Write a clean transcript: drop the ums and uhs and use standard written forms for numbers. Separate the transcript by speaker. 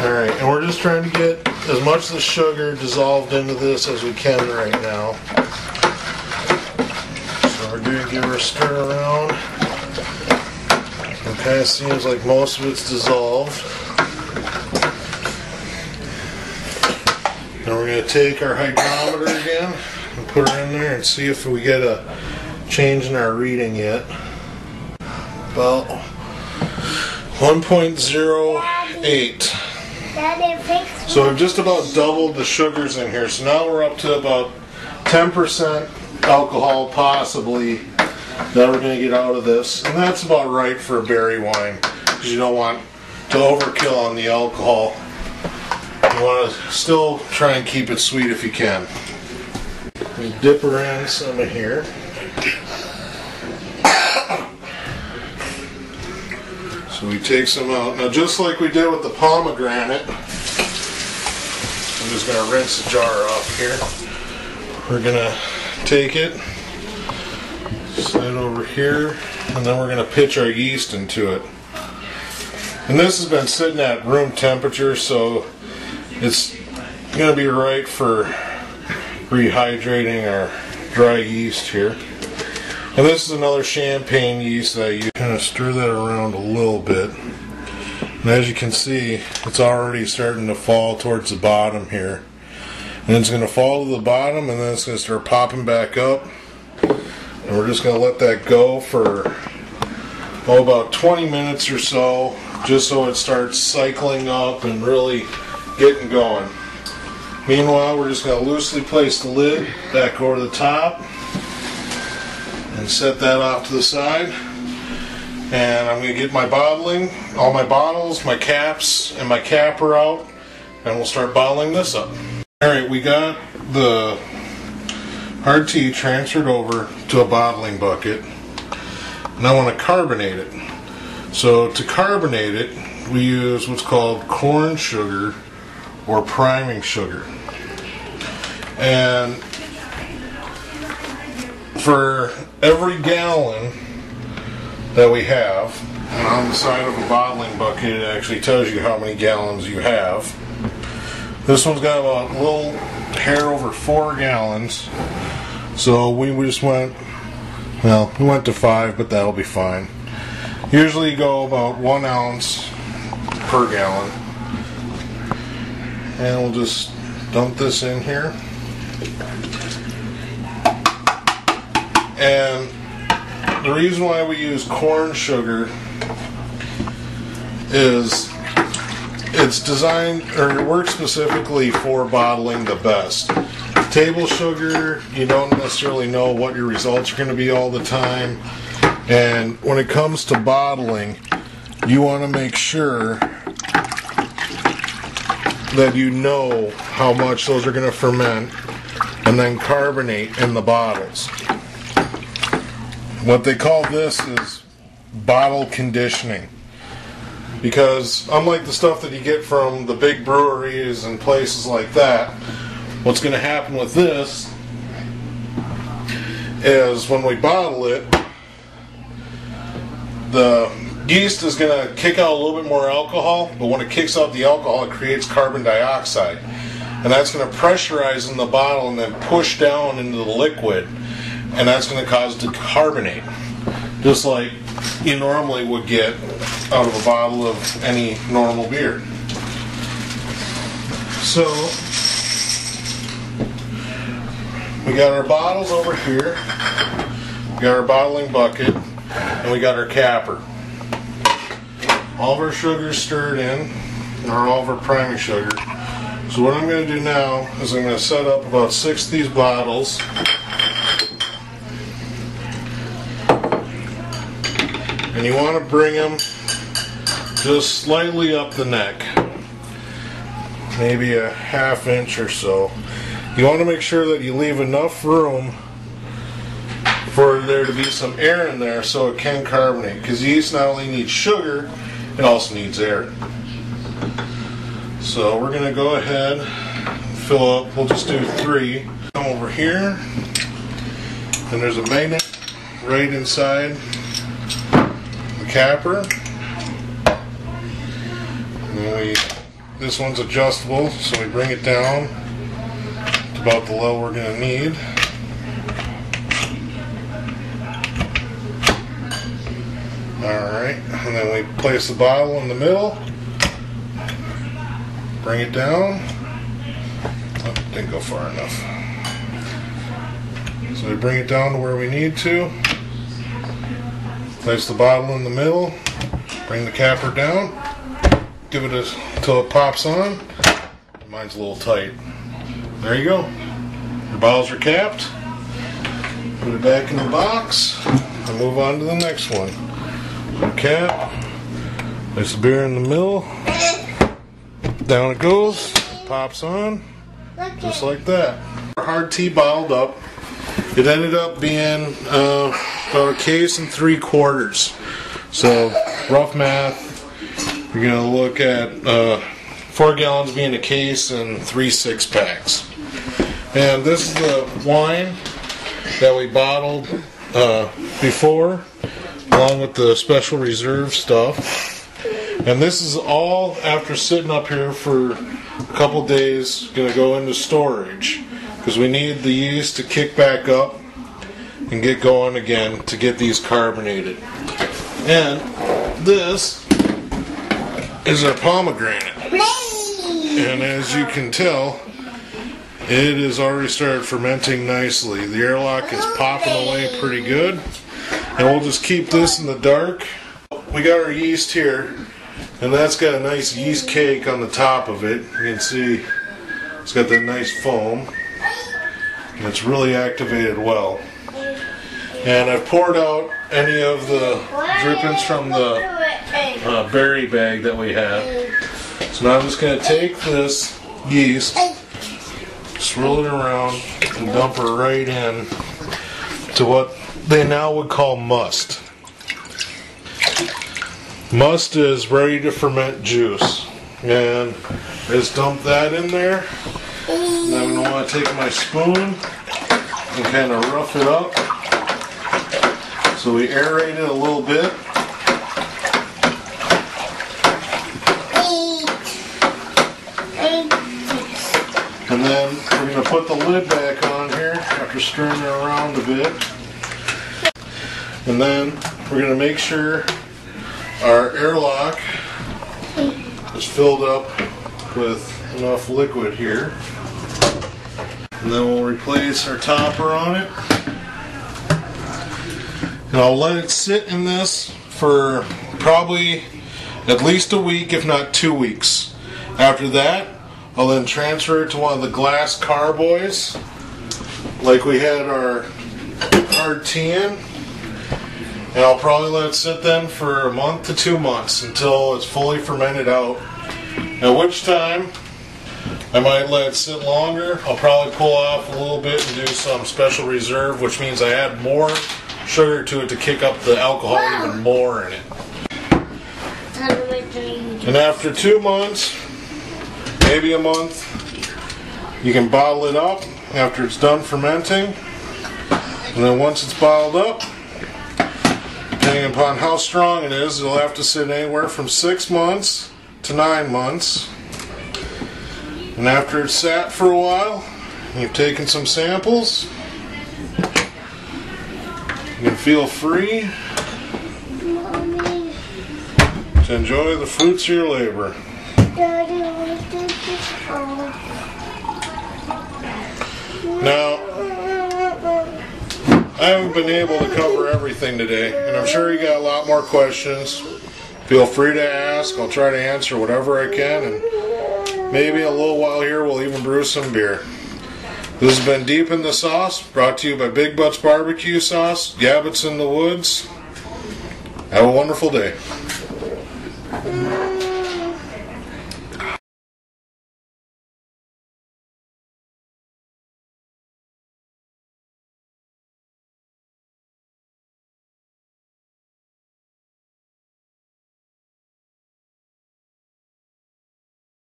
Speaker 1: Alright, and we're just trying to get as much of the sugar dissolved into this as we can right now. So we're going to give her a stir around. It kind of seems like most of it's dissolved. Now we're going to take our hygrometer again and put her in there and see if we get a change in our reading yet. About 1.08. So we've just about doubled the sugars in here. So now we're up to about 10% alcohol possibly that we're going to get out of this. And that's about right for a berry wine, because you don't want to overkill on the alcohol. You want to still try and keep it sweet if you can. We dip her in some of here. So we take some out. Now, just like we did with the pomegranate, I'm just going to rinse the jar off here. We're going to take it, slide over here, and then we're going to pitch our yeast into it. And this has been sitting at room temperature, so it's going to be right for rehydrating our dry yeast here. And this is another champagne yeast that you kind of stir that around a little bit. And as you can see, it's already starting to fall towards the bottom here. And it's going to fall to the bottom, and then it's going to start popping back up. And we're just going to let that go for about 20 minutes or so, just so it starts cycling up and really getting going. Meanwhile, we're just going to loosely place the lid back over the top and set that off to the side. And I'm going to get my bottling, all my bottles, my caps, and my capper out, and we'll start bottling this up. Alright, we got the hard tea transferred over to a bottling bucket. And I want to carbonate it. So to carbonate it, we use what's called corn sugar or priming sugar. And for every gallon that we have, and on the side of a bottling bucket it actually tells you how many gallons you have. This one's got about a little hair over 4 gallons. So we just went, well, we went to 5, but that'll be fine. Usually you go about 1 ounce per gallon. And we'll just dump this in here. And the reason why we use corn sugar is it's designed, or it works specifically for bottling the best. Table sugar, you don't necessarily know what your results are going to be all the time. And when it comes to bottling, you want to make sure that you know how much those are going to ferment and then carbonate in the bottles. What they call this is bottle conditioning, because unlike the stuff that you get from the big breweries and places like that, what's going to happen with this is when we bottle it, the yeast is going to kick out a little bit more alcohol, but when it kicks out the alcohol, it creates carbon dioxide. And that's going to pressurize in the bottle and then push down into the liquid, and that's going to cause it to carbonate, just like you normally would get out of a bottle of any normal beer. So we got our bottles over here, we got our bottling bucket, and we got our capper. All of our sugar stirred in, or all of our priming sugar. So what I'm going to do now is I'm going to set up about 6 of these bottles. And you want to bring them just slightly up the neck, maybe a ½ inch or so. You want to make sure that you leave enough room for there to be some air in there so it can carbonate, because yeast not only needs sugar, it also needs air. So we're going to go ahead and fill up, we'll just do 3. Come over here, and there's a magnet right inside the capper. And This one's adjustable, so we bring it down to about the level we're going to need. Alright, and then we place the bottle in the middle, bring it down. Oh, didn't go far enough. So we bring it down to where we need to, place the bottle in the middle, bring the capper down, give it until it pops on. Mine's a little tight. There you go. Your bottles are capped. Put it back in the box and move on to the next one. Cap, place the beer in the middle, down it goes, pops on, just like that. Our hard tea bottled up. It ended up being about a case and 3/4. So rough math, you're gonna look at 4 gallons being a case and 3 6-packs. And this is the wine that we bottled before, along with the special reserve stuff. And this is all after sitting up here for a couple days, going to go into storage because we need the yeast to kick back up and get going again to get these carbonated. And this is our pomegranate. And as you can tell, it has already started fermenting nicely. The airlock is popping away pretty good. And we'll just keep this in the dark. We got our yeast here, and that's got a nice yeast cake on the top of it. You can see it's got that nice foam, and it's really activated well. And I've poured out any of the drippings from the berry bag that we have. So now I'm just going to take this yeast, swirl it around, and dump her right in to what they now would call must. Must is ready to ferment juice. And I just dump that in there. And then I'm going to want to take my spoon and kind of rough it up. So we aerate it a little bit. And then we're going to put the lid back on here after stirring it around a bit. And then we're going to make sure our airlock is filled up with enough liquid here. And then we'll replace our topper on it. And I'll let it sit in this for probably at least a week, if not 2 weeks. After that, I'll then transfer it to one of the glass carboys, like we had our hard tea in. And I'll probably let it sit then for a month to 2 months until it's fully fermented out. At which time, I might let it sit longer. I'll probably pull off a little bit and do some special reserve, which means I add more sugar to it to kick up the alcohol even more in it. And after 2 months, maybe a month, you can bottle it up after it's done fermenting. And then once it's bottled up, depending upon how strong it is, it'll have to sit anywhere from 6 months to 9 months. And after it's sat for a while, you've taken some samples, you can feel free to enjoy the fruits of your labor. Now, I haven't been able to cover everything today, and I'm sure you got a lot more questions. Feel free to ask. I'll try to answer whatever I can, and maybe in a little while here we'll even brew some beer. This has been Deep in the Sauce, brought to you by Big Butz Barbecue Sauce, Gabbets in the Woods. Have a wonderful day.